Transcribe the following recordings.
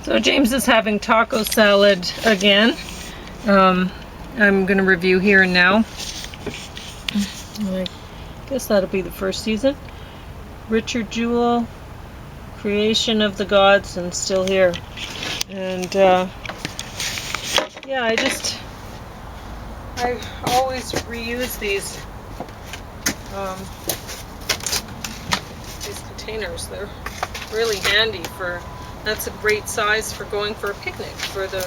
So James is having taco salad again. I'm going to review here and now. I guess that'll be the first season. Richard Jewell, Creation of the Gods, and Still Here. And yeah, I always reuse these containers. They're really handy that's a great size for going for a picnic for the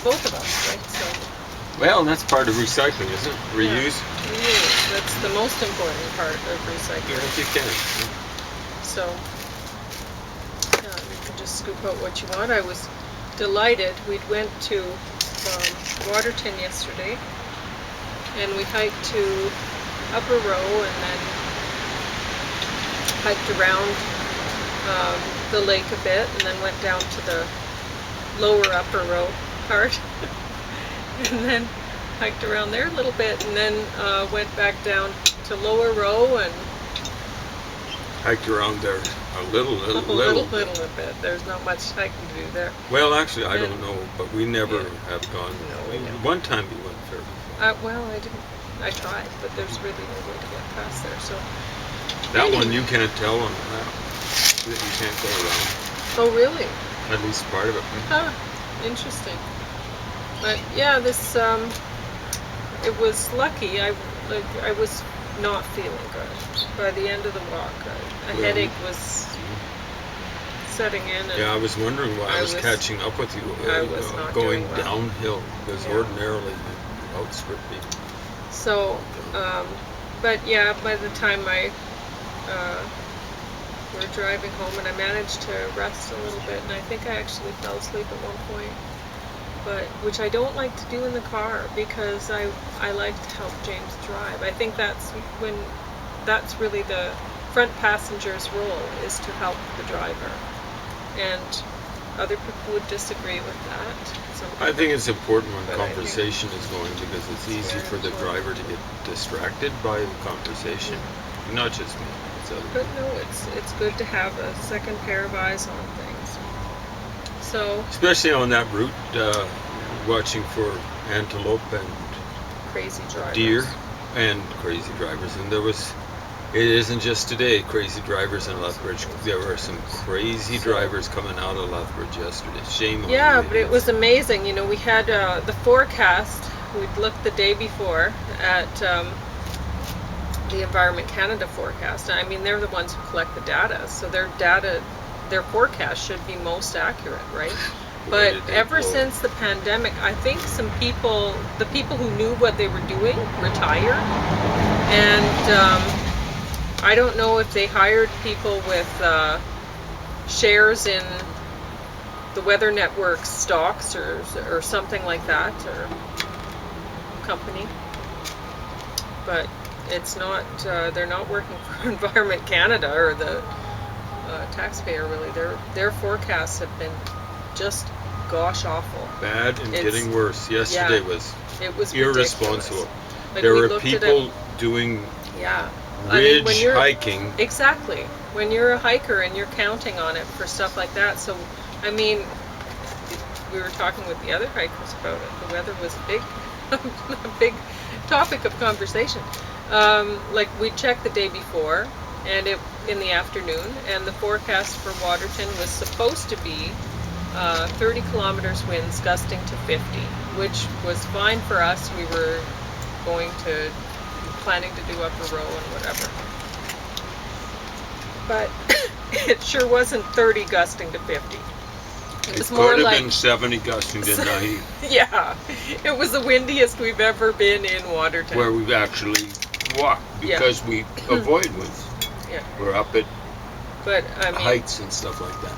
both of us, right? So, well, that's part of recycling, isn't it? Reuse? Yeah, reuse. That's the most important part of recycling. Yeah, if you can. So, you can just scoop out what you want. I was delighted. We went to Waterton yesterday, and we hiked to Upper Row, and then hiked around the lake a bit, and then went down to the lower Upper Row part, and then hiked around there a little bit, and then went back down to Lower Row and hiked around there a little bit. There's not much hiking to do there. Well, actually, I don't know, but we never have gone. No, one time we went there. Well, I didn't. I tried, but there's really no way to get past there. So that one you can't tell on the map. You can't go around. Oh, really? At least part of it. Huh. Interesting. But yeah, this it was lucky. I was not feeling good by the end of the walk. A headache was setting in. And yeah, I was wondering why I was catching up with you. I was not going doing well. Downhill because ordinarily you outstrip me. So, but yeah, by the time we're driving home, and I managed to rest a little bit, and I think I actually fell asleep at one point, which I don't like to do in the car, because I like to help James drive. I think that's really the front passenger's role, is to help the driver, and other people would disagree with that. I think it's important when conversation is going, because it's easy for the driver to get distracted by the conversation. Not just me. But no, it's good to have a second pair of eyes on things. So, especially on that route, watching for antelope and crazy drivers, deer, and crazy drivers. And it isn't just today, crazy drivers in Lethbridge. There were some crazy drivers coming out of Lethbridge yesterday. Shame on yeah, the but it was amazing. You know, we had the forecast. We'd looked the day before at the Environment Canada forecast. I mean, they're the ones who collect the data, so their forecast should be most accurate, right? But ever since the pandemic, I think the people who knew what they were doing retired, and I don't know if they hired people with shares in the Weather Network stocks or something like that, or company, but it's not, they're not working for Environment Canada or the taxpayer, really. Their forecasts have been just gosh awful. Bad and getting worse. Yesterday it was irresponsible. Like, there were people doing ridge hiking. Exactly. When you're a hiker and you're counting on it for stuff like that. So, I mean, we were talking with the other hikers about it. The weather was a big topic of conversation. Like, we checked the day before, and in the afternoon, and the forecast for Waterton was supposed to be 30 kilometers winds gusting to 50, which was fine for us. We were planning to do Upper Row and whatever. But it sure wasn't 30 gusting to 50. It was more like been 70 gusting to 90. Yeah, it was the windiest we've ever been in Waterton. Where we've actually walked, because we avoid winds. Yeah. We're up at heights and stuff like that.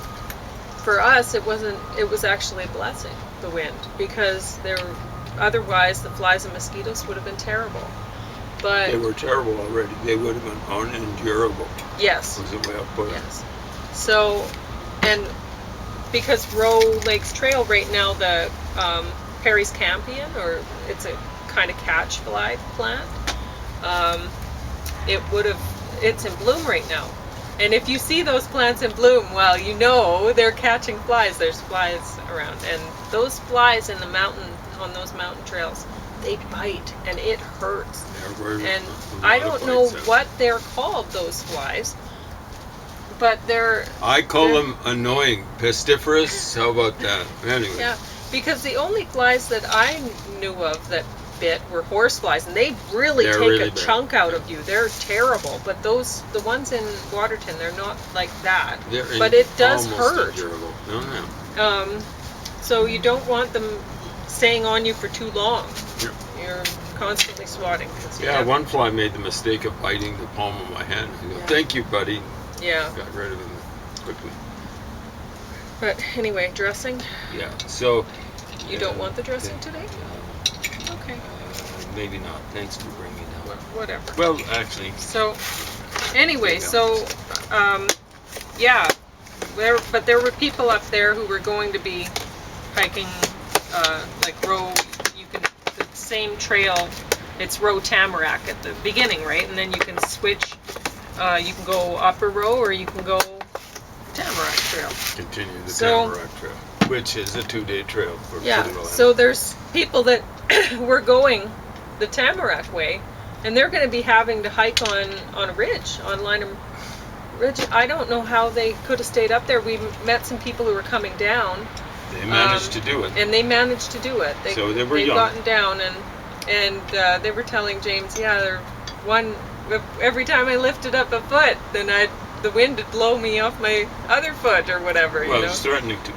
For us, it was actually a blessing, the wind, because otherwise the flies and mosquitoes would have been terrible. But they were terrible already. They would have been unendurable. Yes. Was the way I'll put it. Yes. So, and because Row Lakes Trail right now, the Perry's Campion, or it's a kind of catch fly plant, it's in bloom right now. And if you see those plants in bloom, well, you know they're catching flies. There's flies around. And those flies in the mountain, on those mountain trails, they bite and it hurts. And I don't know what they're called, those flies, but I call them annoying. Pestiferous, how about that? Anyway. Yeah, because the only flies that I knew of that bit were horse flies, and they They're take really a bad. chunk out of you. They're terrible, but the ones in Waterton, they're not like that. But it does hurt. Endurable. No. So you don't want them staying on you for too long. Yep. You're constantly swatting. Yeah, one fly made the mistake of biting the palm of my hand. I go, thank you, buddy. Yeah. Got rid of him quickly. But anyway, dressing. Yeah. So. You don't want the dressing today? Okay. Maybe not. Thanks for bringing it up. Whatever. Well, actually. So, anyway, yeah, there were people up there who were going to be hiking, the same trail. It's Row Tamarack at the beginning, right? And then you can switch. You can go Upper Row or you can go Tamarack Trail. Continue the Tamarack Trail, which is a 2-day trail for yeah. pretty well. So there's people that were going the Tamarack way, and they're going to be having to hike on a ridge, on Lynham Ridge. I don't know how they could have stayed up there. We met some people who were coming down. They managed to do it. And they managed to do it. So they were they've young. Gotten down, and they were telling James, every time I lifted up a foot, then the wind would blow me off my other foot or whatever. Well, it's threatening to.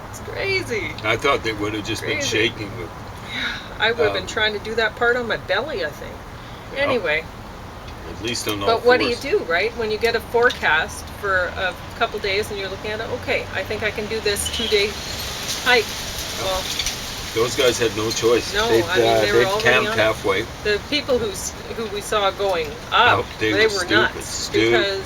It's crazy. I thought they would have just been shaking. I would have been trying to do that part on my belly, I think. Anyway. At least on all But what fours. do you do, right? When you get a forecast for a couple days and you're looking at it, okay, I think I can do this 2-day hike. Well, those guys had no choice. No, They'd, they were already camped on it. halfway. The people who we saw going up, they were nuts. Because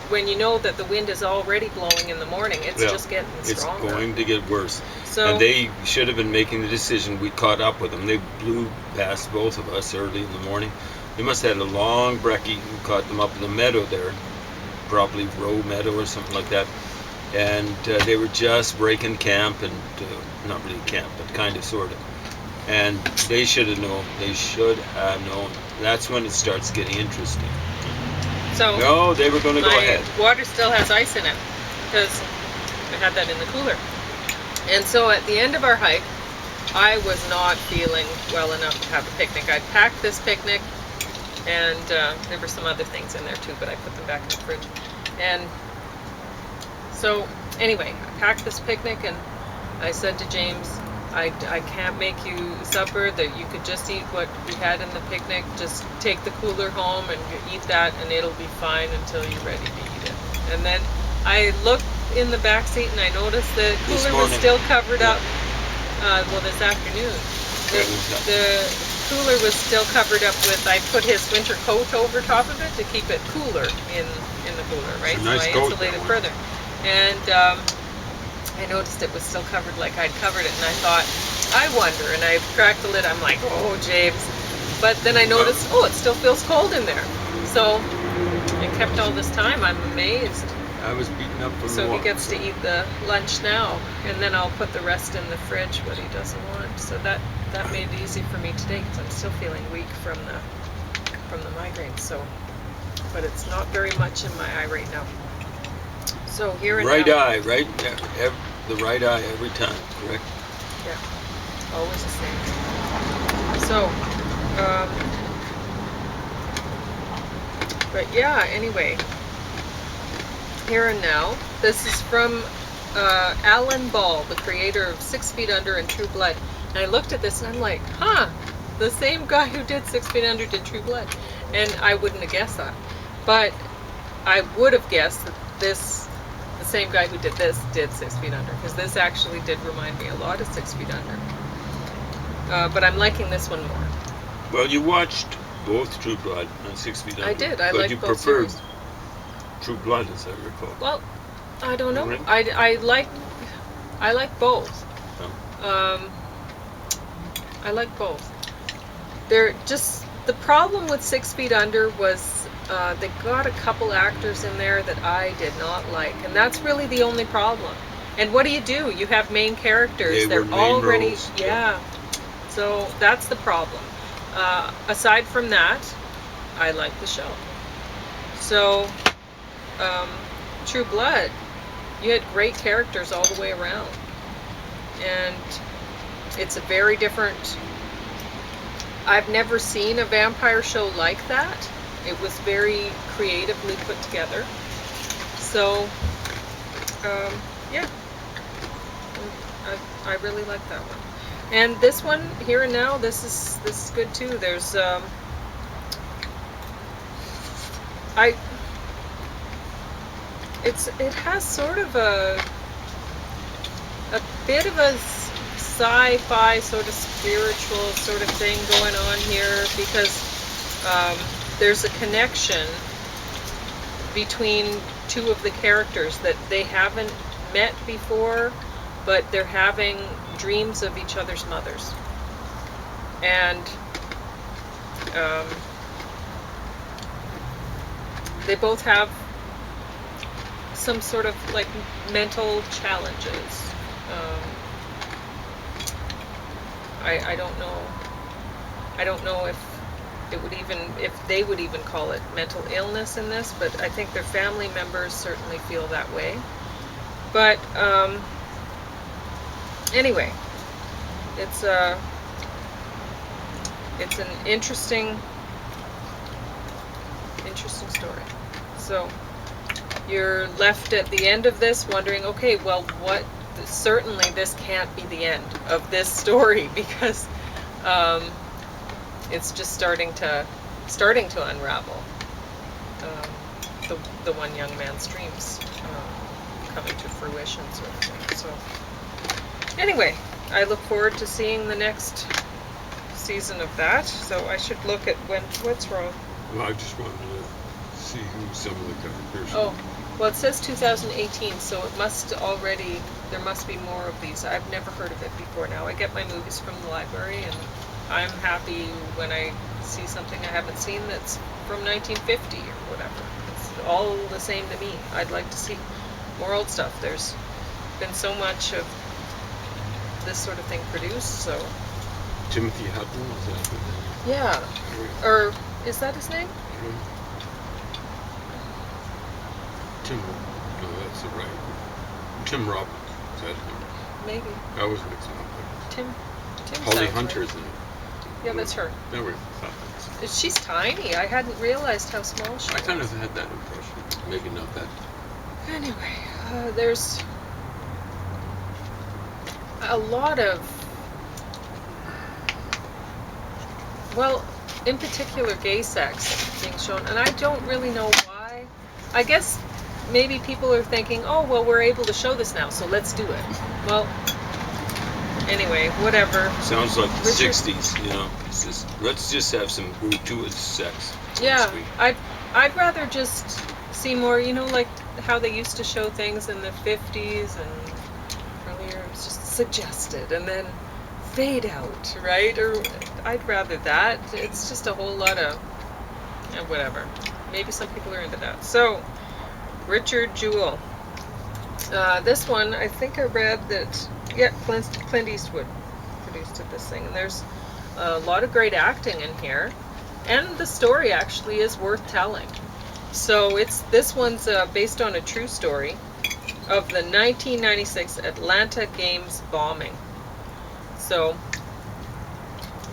when you know that the wind is already blowing in the morning, it's just getting stronger. It's going to get worse. So, and they should have been making the decision. We caught up with them. They blew past both of us early in the morning. They must have had a long brekkie. We caught them up in the meadow there, probably Row Meadow or something like that. And they were just breaking camp, and not really camp, but kind of, sort of. And they should have known. They should have known. That's when it starts getting interesting. So no, they were going to go ahead. Water still has ice in it because we had that in the cooler. And so at the end of our hike, I was not feeling well enough to have a picnic. I'd packed this picnic, and there were some other things in there too, but I put them back in the fridge. And so anyway, I packed this picnic, and I said to James, I can't make you supper, that you could just eat what we had in the picnic. Just take the cooler home and eat that, and it'll be fine until you're ready to eat it. And then I looked in the back seat, and I noticed the cooler was still covered up. This afternoon. The cooler was still covered up with, I put his winter coat over top of it to keep it cooler in the cooler, right? It's a nice so I coat, insulated that one. further. And I noticed it was still covered like I'd covered it, and I thought, I wonder, and I cracked the lid. I'm like, oh, James. But then I noticed, it still feels cold in there. So it kept all this time. I'm amazed. I was beaten up from the So walk. he gets to eat the lunch now, and then I'll put the rest in the fridge, what he doesn't want. So that made it easy for me today, because I'm still feeling weak from the migraine. So, but it's not very much in my eye right now. So here and right now. eye, right? The right eye every time, correct? Yeah, always the same. So, but yeah, anyway, here and now. This is from Alan Ball, the creator of 6 Feet Under and True Blood. And I looked at this and I'm like, the same guy who did 6 Feet Under did True Blood. And I wouldn't have guessed that. But I would have guessed that the same guy who did this did 6 Feet Under, because this actually did remind me a lot of 6 Feet Under. But I'm liking this one more. Well, you watched both True Blood and 6 Feet Under. I did. I but liked you both preferred series. True Blood, as I recall. Well, I don't know. Really? I like both. Oh. I like both. They're just, the problem with 6 Feet Under was They got a couple actors in there that I did not like, and that's really the only problem. And what do? You have main characters. They were They're main already, roles, yeah. So that's the problem. Aside from that, I like the show. So, um, True Blood, you had great characters all the way around, and it's a very different. I've never seen a vampire show like that. It was very creatively put together. So, yeah, I really like that one. And this one, Here and Now, this is good too. There's I it has sort of a bit of a sci-fi sort of spiritual sort of thing going on here, because there's a connection between two of the characters that they haven't met before, but they're having dreams of each other's mothers. And they both have some sort of like mental challenges. I don't know. I don't know if they would even call it mental illness in this, but I think their family members certainly feel that way. But anyway, it's an interesting story. So you're left at the end of this wondering, okay, well, what? Certainly this can't be the end of this story, because it's just starting to unravel. The one young man's dreams coming to fruition, sort of thing. So anyway, I look forward to seeing the next season of that. So I should look at what's wrong. Well, I just wanted to see who some of the characters. Oh, well, it says 2018, so there must be more of these. I've never heard of it before now. I get my movies from the library, and I'm happy when I see something I haven't seen that's from 1950 or whatever. It's all the same to me. I'd like to see more old stuff. There's been so much of this sort of thing produced, so. Timothy Hutton, is that his name? Yeah. Or is that his name? Tim, no, that's the right. Tim Robbins, is that him? Maybe. I was mixing up there. Tim Holly sounds Hunter's right. in it. Yeah, that's her. There we go. She's tiny. I hadn't realized how small she was. I kind of had that impression. Maybe not that. Anyway, there's a lot of, well, in particular gay sex being shown, and I don't really know why. I guess maybe people are thinking, oh, well, we're able to show this now, so let's do it. Well, anyway, whatever. Sounds like the 60s, you know. Let's just have some gratuitous sex. Yeah, I'd rather just see more, like how they used to show things in the 50s and earlier. It was just suggested and then fade out, right? Or I'd rather that. It's just a whole lot of whatever. Maybe some people are into that. So, Richard Jewell. This one, I think I read that, Clint Eastwood produced this thing, and there's a lot of great acting in here, and the story actually is worth telling. So this one's based on a true story of the 1996 Atlanta Games bombing. So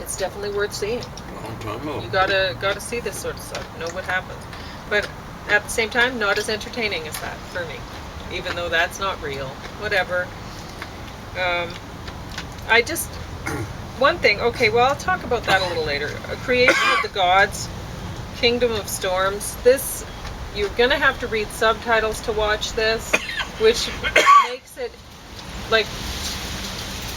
it's definitely worth seeing. Long time ago. You gotta see this sort of stuff, know what happens. But at the same time, not as entertaining as that for me, even though that's not real. Whatever. One thing, okay, well, I'll talk about that a little later. A Creation of the Gods, Kingdom of Storms. This, you're going to have to read subtitles to watch this, which makes it, like,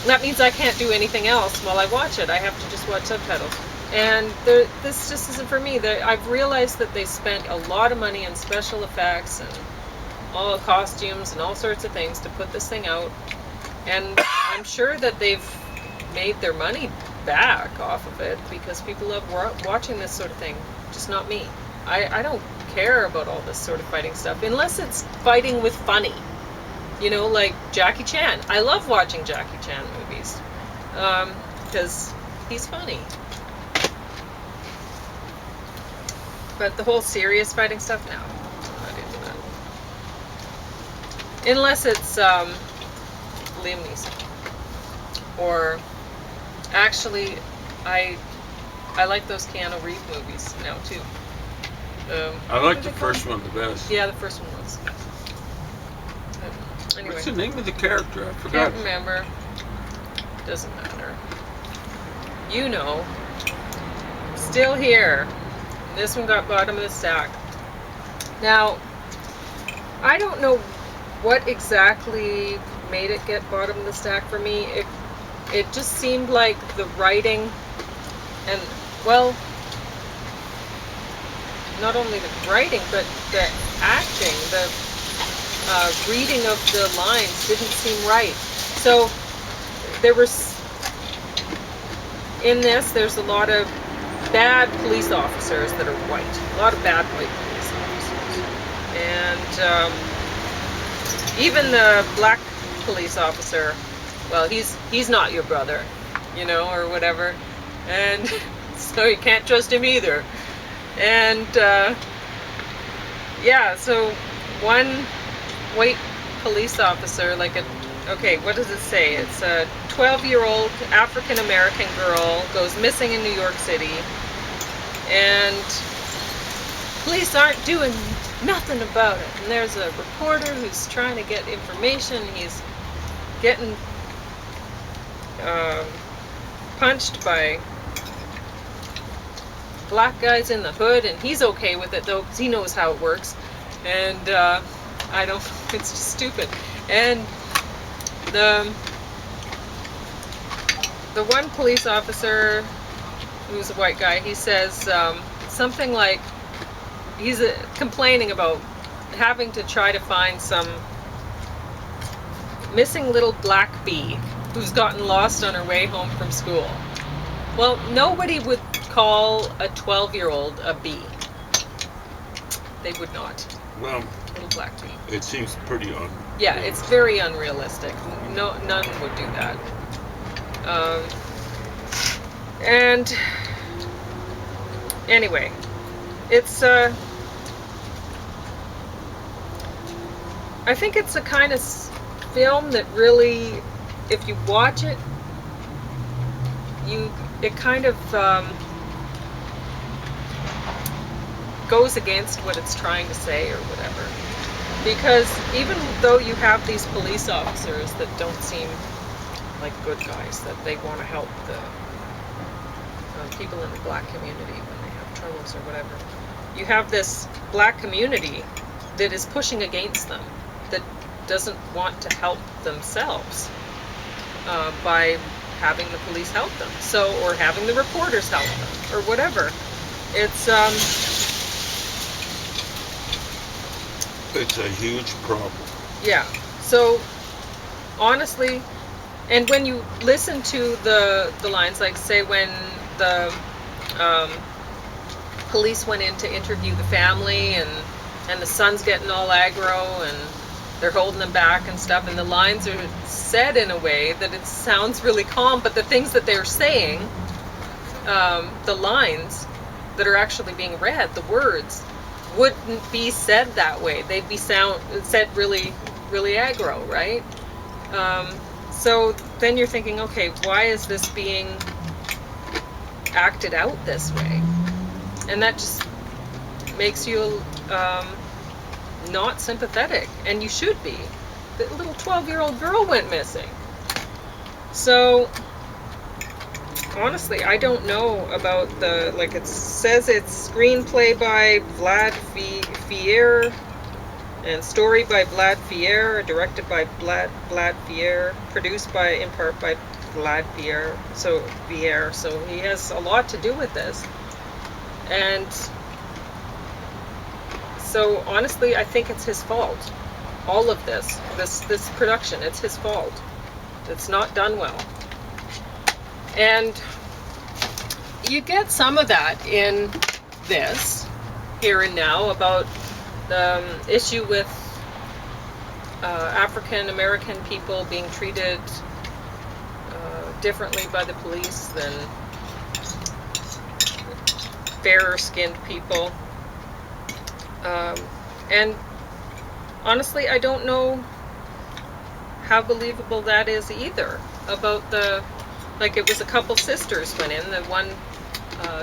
that means I can't do anything else while I watch it. I have to just watch subtitles. And this just isn't for me. I've realized that they spent a lot of money on special effects and all the costumes and all sorts of things to put this thing out. And I'm sure that they've made their money back off of it because people love watching this sort of thing. Just not me. I don't care about all this sort of fighting stuff unless it's fighting with funny. You know, like Jackie Chan. I love watching Jackie Chan movies because he's funny. But the whole serious fighting stuff, no, I'm not into that. Unless it's Liam Neeson. Or actually, I like those Keanu Reeves movies now too. I like the first one the best. Yeah, the first one was. Anyway. What's the name of the character? I forgot. Can't remember. Doesn't matter. You know. Still here. This one got bottom of the stack. Now, I don't know what exactly made it get bottom of the stack for me. It just seemed like the writing and, well, not only the writing, but the acting, the reading of the lines didn't seem right. So there was, in this, there's a lot of bad police officers that are white. A lot of bad white police officers. And even the black police officer, well, he's not your brother, you know, or whatever. And so you can't trust him either. And yeah, so one white police officer, like okay, what does it say? It's a 12-year-old African-American girl goes missing in New York City, and police aren't doing nothing about it. And there's a reporter who's trying to get information. He's getting punched by black guys in the hood, and he's okay with it though, because he knows how it works. And I don't, it's just stupid. And the one police officer who's a white guy, he says something like, he's complaining about having to try to find some missing little black bee who's gotten lost on her way home from school. Well, nobody would call a 12-year-old a bee. They would not. Well, little black bee. It seems pretty yeah, it's very unrealistic. No, none would do that. And anyway, it's I think it's a kind of film that really, if you watch it, it kind of goes against what it's trying to say or whatever. Because even though you have these police officers that don't seem like good guys, that they want to help the people in the black community when they have troubles or whatever, you have this black community that is pushing against them, that doesn't want to help themselves by having the police help them, or having the reporters help them, or whatever. It's a huge problem. Yeah. So honestly, and when you listen to the lines, like say when the police went in to interview the family, and the son's getting all aggro and they're holding them back and stuff, and the lines are said in a way that it sounds really calm, but the things that they're saying, the lines that are actually being read, the words, wouldn't be said that way. They'd be said really, really aggro, right? So then you're thinking, okay, why is this being acted out this way? And that just makes you not sympathetic, and you should be. The little 12-year-old girl went missing. So honestly, I don't know about like it says it's screenplay by Vlad Fier and story by Vlad Fier, directed by Vlad Fier, produced in part by Vlad Fier. So he has a lot to do with this. And so honestly, I think it's his fault. All of this production, it's his fault. It's not done well. And you get some of that in this. here and now about the issue with African American people being treated differently by the police than fairer skinned people. And honestly, I don't know how believable that is either. About like it was a couple sisters went in. The one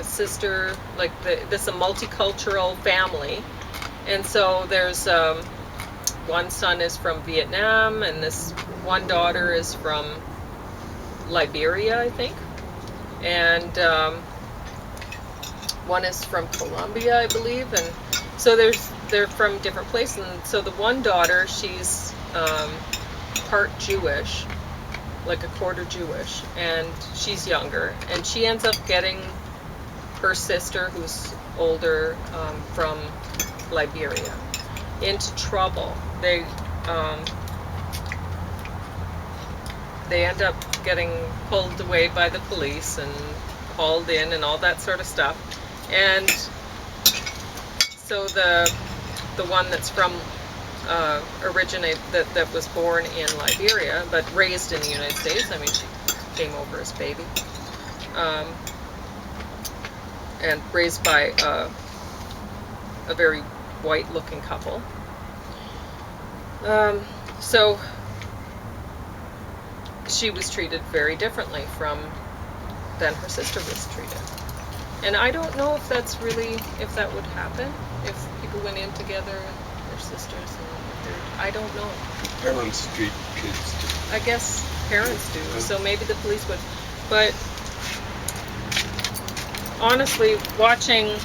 sister, like this is a multicultural family, and so there's one son is from Vietnam, and this one daughter is from Liberia, I think, and one is from Colombia, I believe, and so they're from different places. And so the one daughter, she's part Jewish, like a quarter Jewish, and she's younger, and she ends up getting her sister, who's older, from Liberia, into trouble. They end up getting pulled away by the police and hauled in and all that sort of stuff. And so the one that's from that was born in Liberia but raised in the United States. I mean, she came over as a baby, and raised by a very white-looking couple. So she was treated very differently than her sister was treated. And I don't know if that would happen if people went in together and they're sisters. I don't know. Parents treat kids. I guess parents do. So maybe the police would. But honestly, watching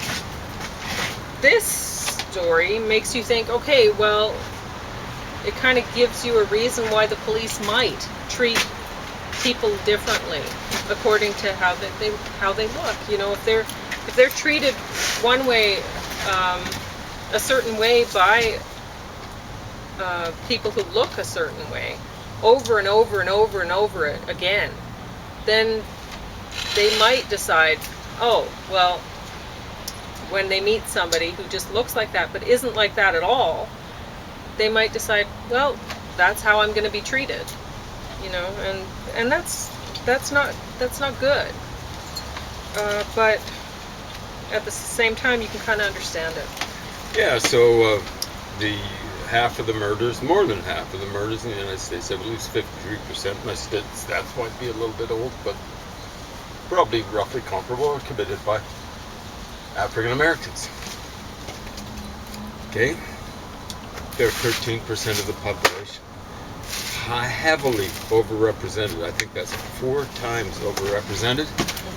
this story makes you think, okay, well, it kind of gives you a reason why the police might treat people differently according to how they look. You know, if they're treated one way, a certain way by people who look a certain way over and over and over and over again, then they might decide, oh, well, when they meet somebody who just looks like that but isn't like that at all, they might decide, well, that's how I'm going to be treated, you know, and that's not good. But at the same time, you can kind of understand it. Yeah. So the half of the murders, more than half of the murders in the United States, I believe, 53%. My stats might be a little bit old, but probably roughly comparable, are committed by African Americans. Okay. They're 13% of the population. Heavily overrepresented. I think that's 4 times overrepresented.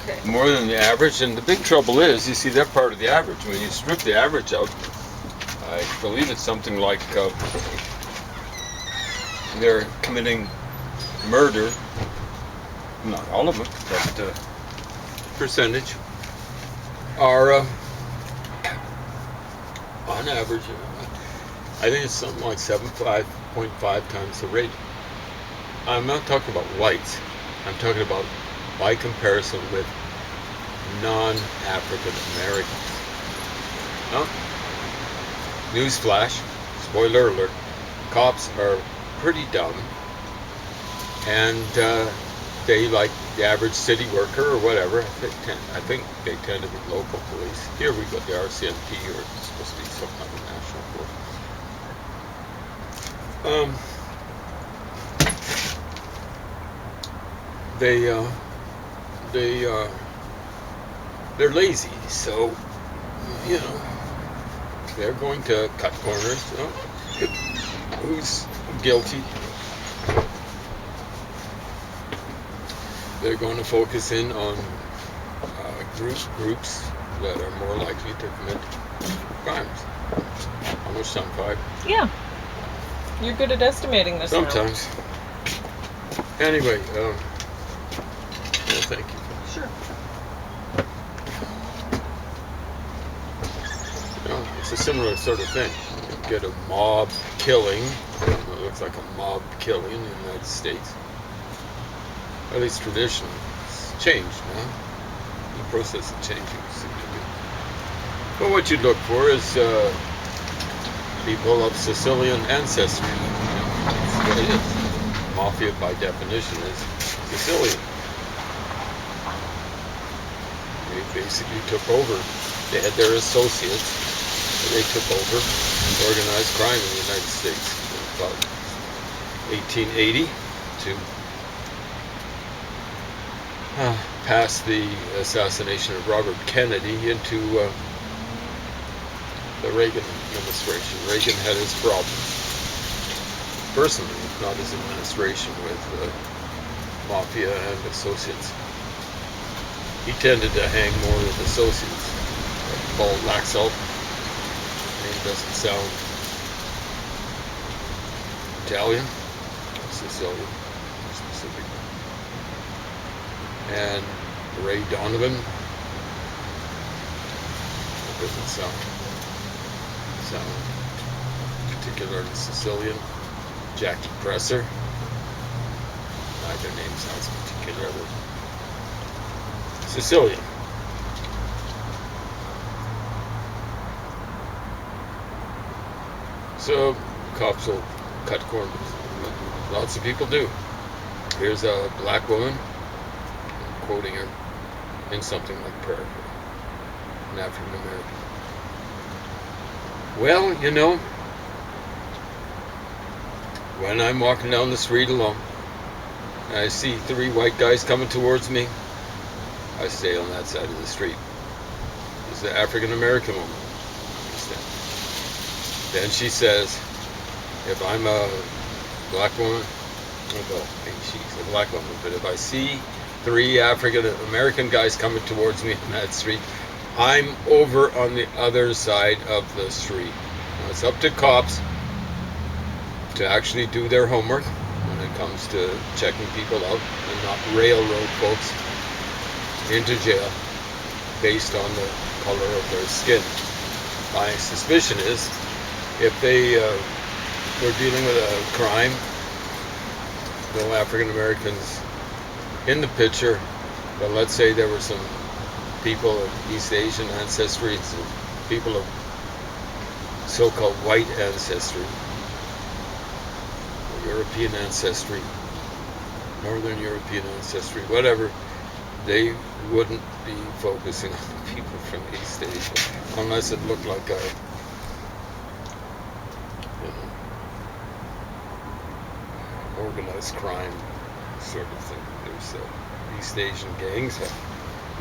Okay. More than the average. And the big trouble is, you see, they're part of the average. When you strip the average out, I believe it's something like they're committing murder. Not all of them, but percentage are on average. I think it's something like 7.5 times the rate. I'm not talking about whites. I'm talking about by comparison with non-African Americans. Now, newsflash, spoiler alert, cops are pretty dumb, and they, like the average city worker or whatever, I think they tend to be local police. Here we got the RCMP, or it's supposed to be some kind of national force. They're lazy, so, you know, they're going to cut corners. Who's guilty? They're going to focus in on groups that are more likely to commit crimes. How much time? 5? Yeah. You're good at estimating this. Sometimes. Anyway, well, thank you. Sure. You know, it's a similar sort of thing. You get a mob killing. It looks like a mob killing in the United States. At least traditionally. It's changed now. The process of changing is significant. But what you'd look for is people of Sicilian ancestry. That's what it is. Mafia, by definition, is Sicilian. They basically took over. They had their associates. They took over organized crime in the United States in about 1880 to pass the assassination of Robert Kennedy into the Reagan administration. Reagan had his problems, personally, if not his administration, with mafia and associates. He tended to hang more with associates. Paul Laxalt, name doesn't sound Italian, Sicilian specifically. And Ray Donovan, that doesn't sound particularly Sicilian. Jackie Presser, neither name sounds particularly Sicilian. So cops will cut corners. Lots of people do. Here's a black woman, I'm quoting her in something like prayer, an African American. Well, you know, when I'm walking down the street alone, and I see 3 white guys coming towards me, I stay on that side of the street. It's the African American woman. Then she says, if I'm a black woman, well, she's a black woman, but if I see 3 African American guys coming towards me on that street, I'm over on the other side of the street. Now, it's up to cops to actually do their homework when it comes to checking people out and not railroad folks into jail based on the color of their skin. My suspicion is if they were dealing with a crime, no African Americans in the picture, but let's say there were some people of East Asian ancestry, some people of so-called white ancestry, European ancestry, Northern European ancestry, whatever, they wouldn't be focusing on people from East Asia unless it looked like a organized crime sort of thing. There's East Asian gangs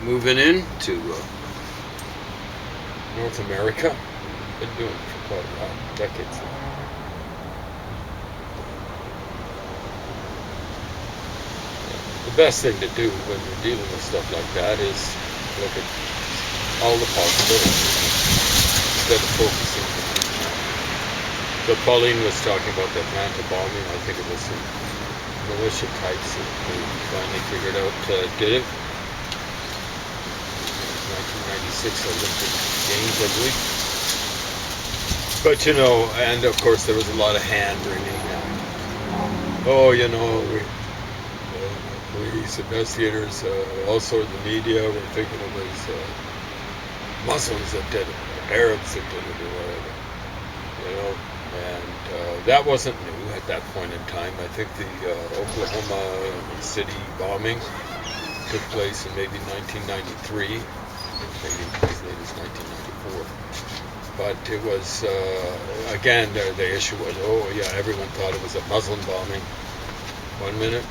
moving into North America. Been doing it for quite a while, decades now. The best thing to do when you're dealing with stuff like that is look at all the possibilities instead of focusing on it. So Pauline was talking about the Atlanta bombing. I think it was some militia types that they finally figured out did it. 1996 Olympic Games, I believe. But you know, and of course there was a lot of hand wringing. Oh, you know, police, investigators, also the media were thinking it was Muslims that did it, Arabs that did it, or whatever. You know, and that wasn't new at that point in time. I think the Oklahoma City bombing took place in maybe 1993, maybe as late as 1994. But it was, again, the issue was, oh yeah, everyone thought it was a Muslim bombing. 1 minute,